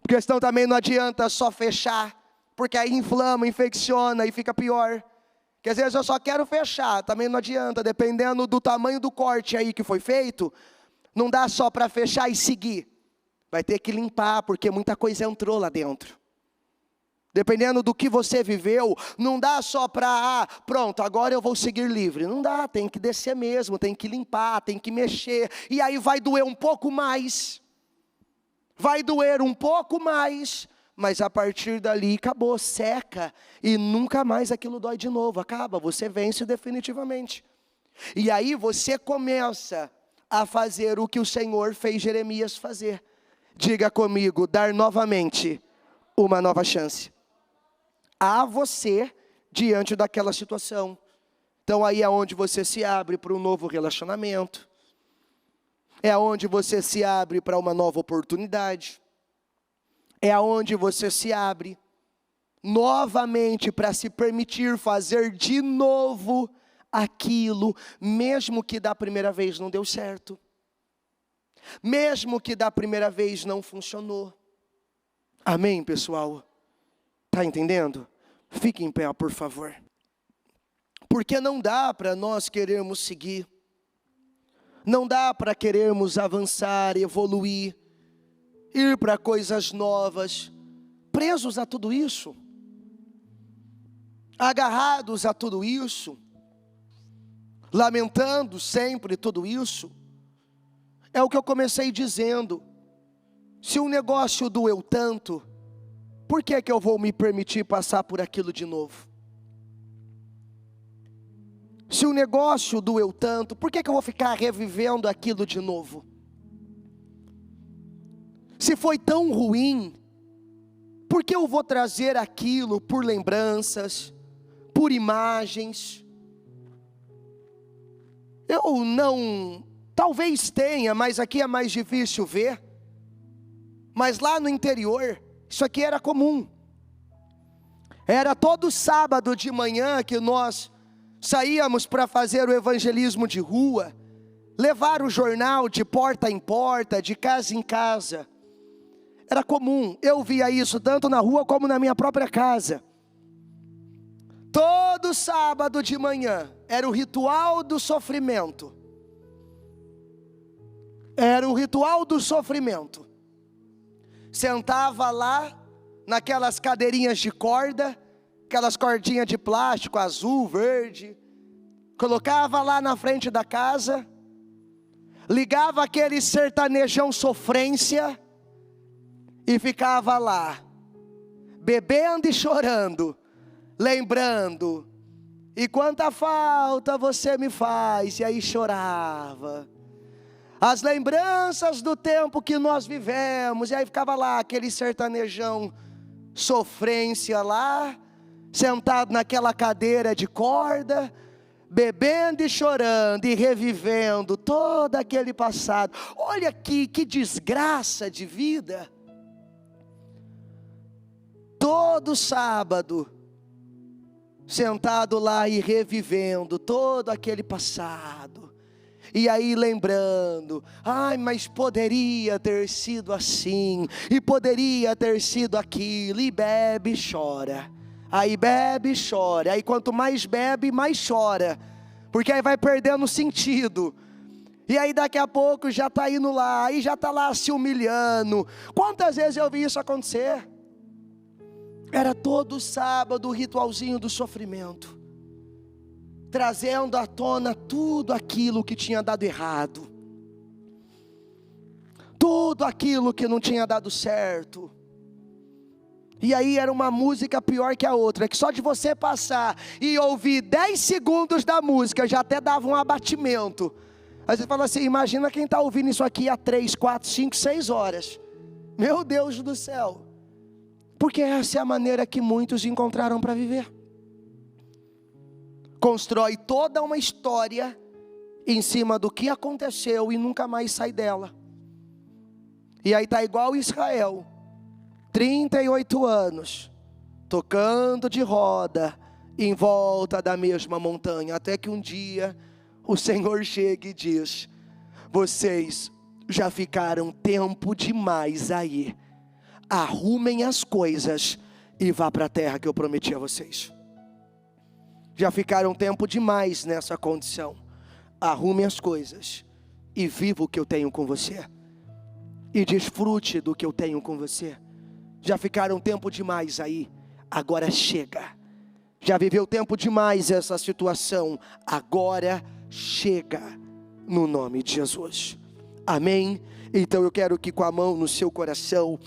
Speaker 1: Porque senão também não adianta só fechar, porque aí inflama, infecciona e fica pior. Porque às vezes eu só quero fechar, também não adianta, dependendo do tamanho do corte aí que foi feito, não dá só para fechar e seguir. Vai ter que limpar, porque muita coisa entrou lá dentro. Dependendo do que você viveu, não dá só para, pronto, agora eu vou seguir livre. Não dá, tem que descer mesmo, tem que limpar, tem que mexer. E aí vai doer um pouco mais. Vai doer um pouco mais, mas a partir dali acabou, seca. E nunca mais aquilo dói de novo, acaba, você vence definitivamente. E aí você começa a fazer o que o Senhor fez Jeremias fazer. Diga comigo, dar novamente uma nova chance a você diante daquela situação. Então aí é onde você se abre para um novo relacionamento. É onde você se abre para uma nova oportunidade. É onde você se abre novamente para se permitir fazer de novo aquilo, mesmo que da primeira vez não deu certo. Mesmo que da primeira vez não funcionou. Amém, pessoal? Está entendendo? Fique em pé, por favor. Porque não dá para nós querermos seguir. Não dá para querermos avançar, evoluir, ir para coisas novas, presos a tudo isso, agarrados a tudo isso, lamentando sempre tudo isso. É o que eu comecei dizendo, se um negócio doeu tanto, por que eu vou me permitir passar por aquilo de novo? Se o negócio doeu tanto, por que eu vou ficar revivendo aquilo de novo? Se foi tão ruim, por que eu vou trazer aquilo por lembranças, por imagens? Eu não, talvez tenha, mas aqui é mais difícil ver. Mas lá no interior, isso aqui era comum. Era todo sábado de manhã que nós saíamos para fazer o evangelismo de rua, levar o jornal de porta em porta, de casa em casa. Era comum, eu via isso tanto na rua como na minha própria casa. Todo sábado de manhã, era o ritual do sofrimento. Era o ritual do sofrimento. Sentava lá, naquelas cadeirinhas de corda, aquelas cordinhas de plástico, azul, verde, colocava lá na frente da casa, ligava aquele sertanejão sofrência, e ficava lá, bebendo e chorando, lembrando, e quanta falta você me faz, e aí chorava, as lembranças do tempo que nós vivemos, e aí ficava lá, aquele sertanejão sofrência lá, sentado naquela cadeira de corda, bebendo e chorando e revivendo todo aquele passado. Olha aqui, que desgraça de vida. Todo sábado, sentado lá e revivendo todo aquele passado. E aí lembrando, ai, mas poderia ter sido assim, e poderia ter sido aquilo, e bebe e chora. Aí bebe e chora, aí quanto mais bebe, mais chora, porque aí vai perdendo sentido. E aí daqui a pouco já está indo lá, aí já está lá se humilhando. Quantas vezes eu vi isso acontecer? Era todo sábado o ritualzinho do sofrimento, trazendo à tona tudo aquilo que tinha dado errado, tudo aquilo que não tinha dado certo. E aí era uma música pior que a outra, que só de você passar e ouvir 10 segundos da música, já até dava um abatimento. Aí você fala assim, imagina quem está ouvindo isso aqui há 3, 4, 5, 6 horas. Meu Deus do céu. Porque essa é a maneira que muitos encontraram para viver. Constrói toda uma história em cima do que aconteceu e nunca mais sai dela. E aí está igual Israel, 38 anos, tocando de roda em volta da mesma montanha, até que um dia o Senhor chega e diz: vocês já ficaram tempo demais aí, arrumem as coisas e vá para a terra que eu prometi a vocês. Já ficaram tempo demais nessa condição, arrume as coisas e viva o que eu tenho com você, e desfrute do que eu tenho com você. Já ficaram tempo demais aí, agora chega. Já viveu tempo demais essa situação, agora chega, no nome de Jesus. Amém? Então eu quero que com a mão no seu coração,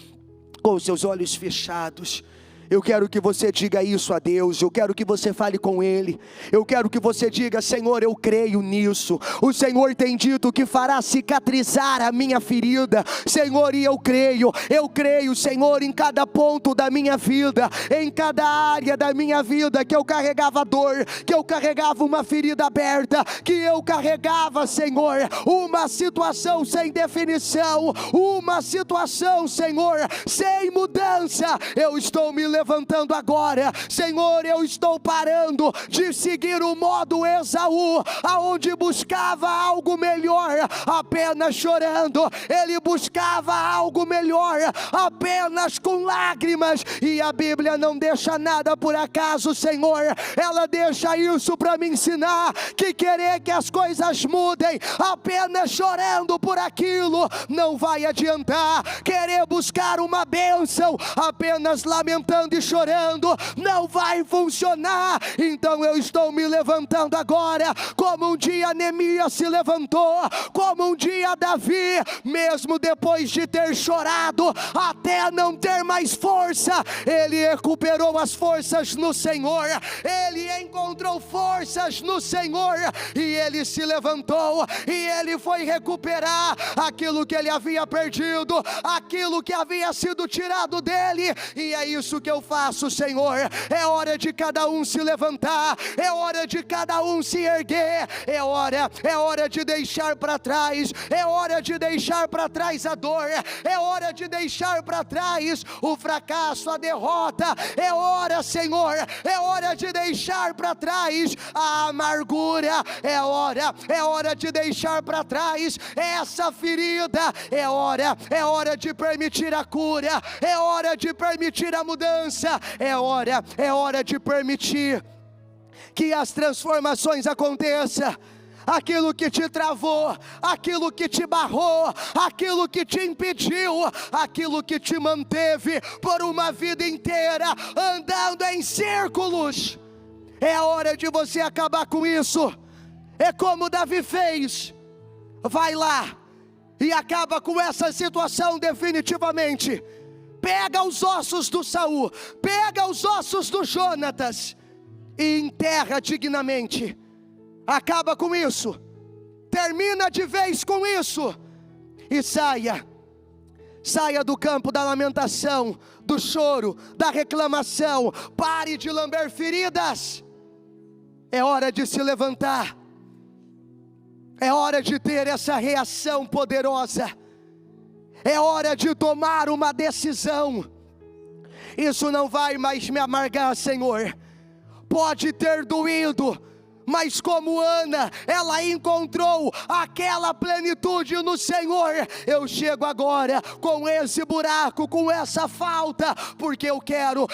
Speaker 1: com os seus olhos fechados, eu quero que você diga isso a Deus, eu quero que você fale com Ele, eu quero que você diga: Senhor, eu creio nisso, o Senhor tem dito que fará cicatrizar a minha ferida, Senhor, e eu creio, Senhor, em cada ponto da minha vida, em cada área da minha vida, que eu carregava dor, que eu carregava uma ferida aberta, que eu carregava, Senhor, uma situação sem definição, uma situação, Senhor, sem mudança. Eu estou me levantando agora, Senhor, eu estou parando de seguir o modo Esaú, aonde buscava algo melhor, apenas chorando. Ele buscava algo melhor, apenas com lágrimas, e a Bíblia não deixa nada por acaso, Senhor, ela deixa isso para me ensinar, que querer que as coisas mudem, apenas chorando por aquilo, não vai adiantar. Querer buscar uma bênção, apenas lamentando e chorando, não vai funcionar. Então eu estou me levantando agora, como um dia Neemias se levantou, como um dia Davi, mesmo depois de ter chorado, até não ter mais força, ele recuperou as forças no Senhor, ele encontrou forças no Senhor, e ele se levantou, e ele foi recuperar aquilo que ele havia perdido, aquilo que havia sido tirado dele. E é isso que eu faço, Senhor. É hora de cada um se levantar, é hora de cada um se erguer, é hora de deixar para trás, é hora de deixar para trás a dor, é hora de deixar para trás o fracasso, a derrota, é hora, Senhor, é hora de deixar para trás a amargura, é hora de deixar para trás essa ferida, é hora de permitir a cura, é hora de permitir a mudança, é hora de permitir que as transformações aconteçam. Aquilo que te travou, aquilo que te barrou, aquilo que te impediu, aquilo que te manteve por uma vida inteira andando em círculos, é a hora de você acabar com isso. É como Davi fez, vai lá e acaba com essa situação definitivamente. Pega os ossos do Saul, pega os ossos do Jonatas e enterra dignamente. Acaba com isso, termina de vez com isso, e saia do campo da lamentação, do choro, da reclamação. Pare de lamber feridas. É hora de se levantar, é hora de ter essa reação poderosa, é hora de tomar uma decisão. Isso não vai mais me amargar, Senhor. Pode ter doído, mas como Ana, ela encontrou aquela plenitude no Senhor. Eu chego agora com esse buraco, com essa falta, porque eu quero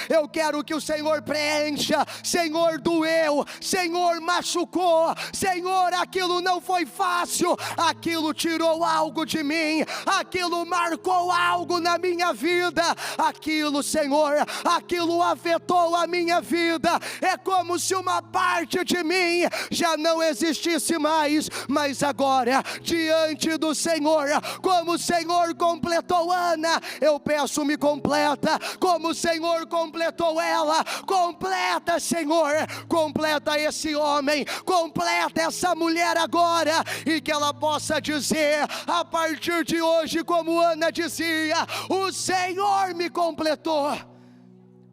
Speaker 1: que o Senhor preencha. Senhor, doeu, Senhor, machucou, Senhor, aquilo não foi fácil, aquilo tirou algo de mim, aquilo marcou algo na minha vida, aquilo, Senhor, aquilo afetou a minha vida. É como se uma parte de mim já não existisse mais, mas agora, diante do Senhor, como o Senhor completou Ana, eu peço, me completa, como o Senhor completou ela, completa, Senhor, completa esse homem, completa essa mulher agora, e que ela possa dizer, a partir de hoje, como Ana dizia: o Senhor me completou.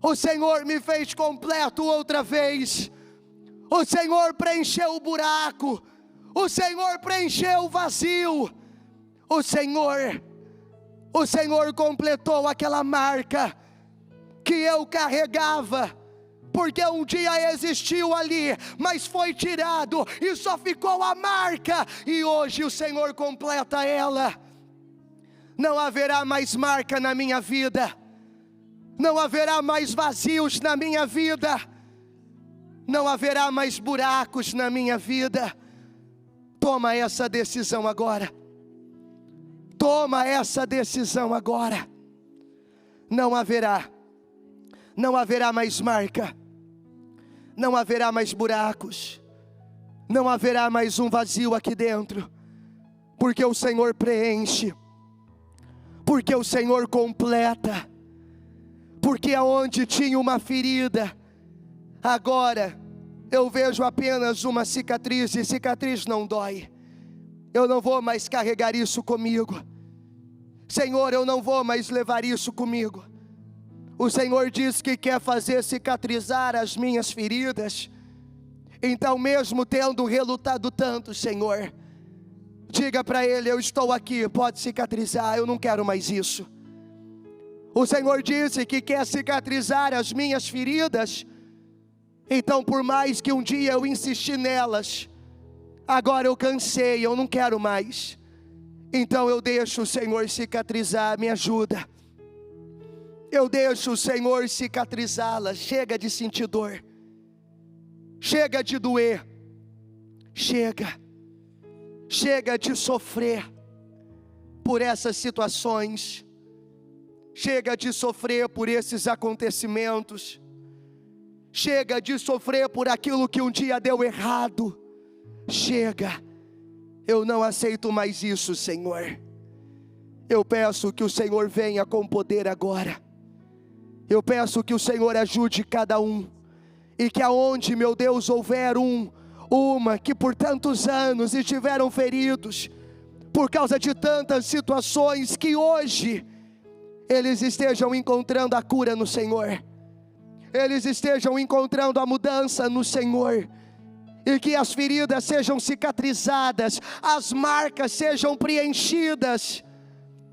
Speaker 1: O Senhor me fez completo outra vez. O Senhor preencheu o buraco. O Senhor preencheu o vazio. O Senhor completou aquela marca que eu carregava, porque um dia existiu ali, mas foi tirado e só ficou a marca, e hoje o Senhor completa ela. Não haverá mais marca na minha vida, não haverá mais vazios na minha vida, não haverá mais buracos na minha vida. Toma essa decisão agora. Toma essa decisão agora. Não haverá mais marca, não haverá mais buracos, não haverá mais um vazio aqui dentro, porque o Senhor preenche, porque o Senhor completa, porque aonde tinha uma ferida, agora eu vejo apenas uma cicatriz, e cicatriz não dói. Eu não vou mais carregar isso comigo. Senhor, eu não vou mais levar isso comigo. O Senhor diz que quer fazer cicatrizar as minhas feridas. Então, mesmo tendo relutado tanto, Senhor, diga para Ele: eu estou aqui, pode cicatrizar, eu não quero mais isso. O Senhor disse que quer cicatrizar as minhas feridas. Então, por mais que um dia eu insisti nelas, agora eu cansei, eu não quero mais. Então eu deixo o Senhor cicatrizar, me ajuda. Eu deixo o Senhor cicatrizá-las. Chega de sentir dor, chega de doer, chega de sofrer por essas situações, chega de sofrer por esses acontecimentos, chega de sofrer por aquilo que um dia deu errado. Chega, eu não aceito mais isso, Senhor. Eu peço que o Senhor venha com poder agora. Eu peço que o Senhor ajude cada um, e que aonde, meu Deus, houver uma que por tantos anos estiveram feridos, por causa de tantas situações, que hoje eles estejam encontrando a cura no Senhor, eles estejam encontrando a mudança no Senhor, e que as feridas sejam cicatrizadas, as marcas sejam preenchidas,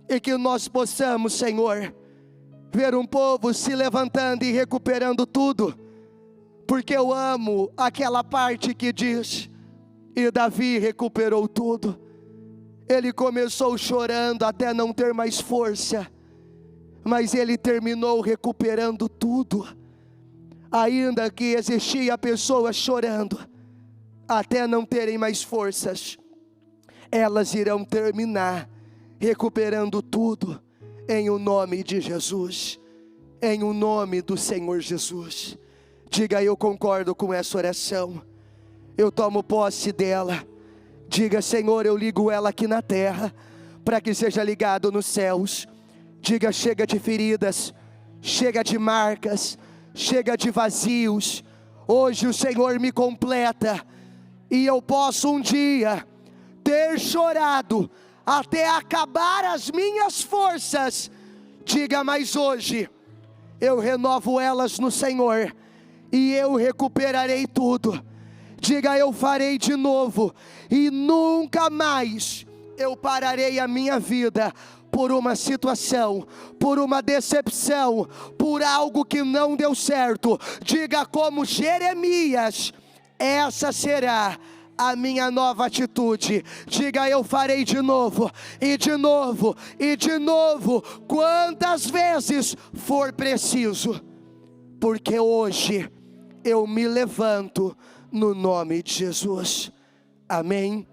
Speaker 1: e que nós possamos, Senhor, ver um povo se levantando e recuperando tudo, porque eu amo aquela parte que diz: e Davi recuperou tudo. Ele começou chorando até não ter mais força, mas ele terminou recuperando tudo. Ainda que existia pessoas chorando até não terem mais forças, elas irão terminar recuperando tudo, em o nome de Jesus, em o nome do Senhor Jesus. Diga: eu concordo com essa oração, eu tomo posse dela. Diga: Senhor, eu ligo ela aqui na terra, para que seja ligado nos céus. Diga: chega de feridas, chega de marcas, chega de vazios. Hoje o Senhor me completa, e eu posso um dia ter chorado até acabar as minhas forças. Diga: mas hoje eu renovo elas no Senhor, e eu recuperarei tudo. Diga: eu farei de novo, e nunca mais eu pararei a minha vida por uma situação, por uma decepção, por algo que não deu certo. Diga como Jeremias: essa será a minha nova atitude. Diga: eu farei de novo, e de novo, e de novo, quantas vezes for preciso, porque hoje eu me levanto no nome de Jesus. Amém.